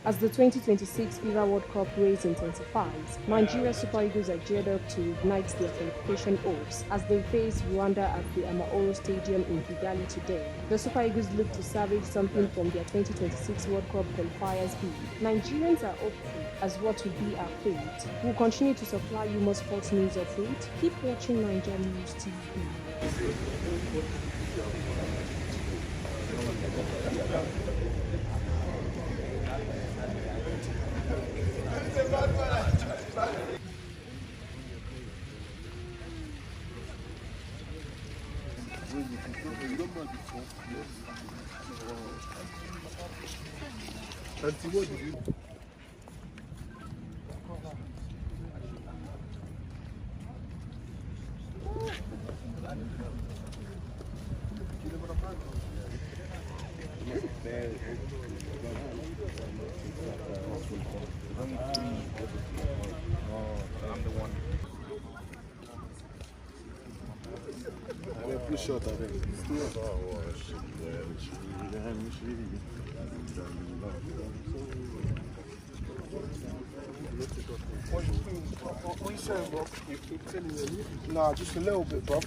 As the 2026 FIFA World Cup race intensifies, Nigeria Super Eagles are geared up to reignite their qualification hopes as they face Rwanda at the Amahoro Stadium in Kigali today. The Super Eagles look to salvage something from their 2026 World Cup qualifiers bid. Nigerians are hopeful as what will be our fate. We'll continue to supply you more sports news updates. Keep watching NaijaNews TV. Short of it. What you saying, bro? Nah, just a little bit, bro.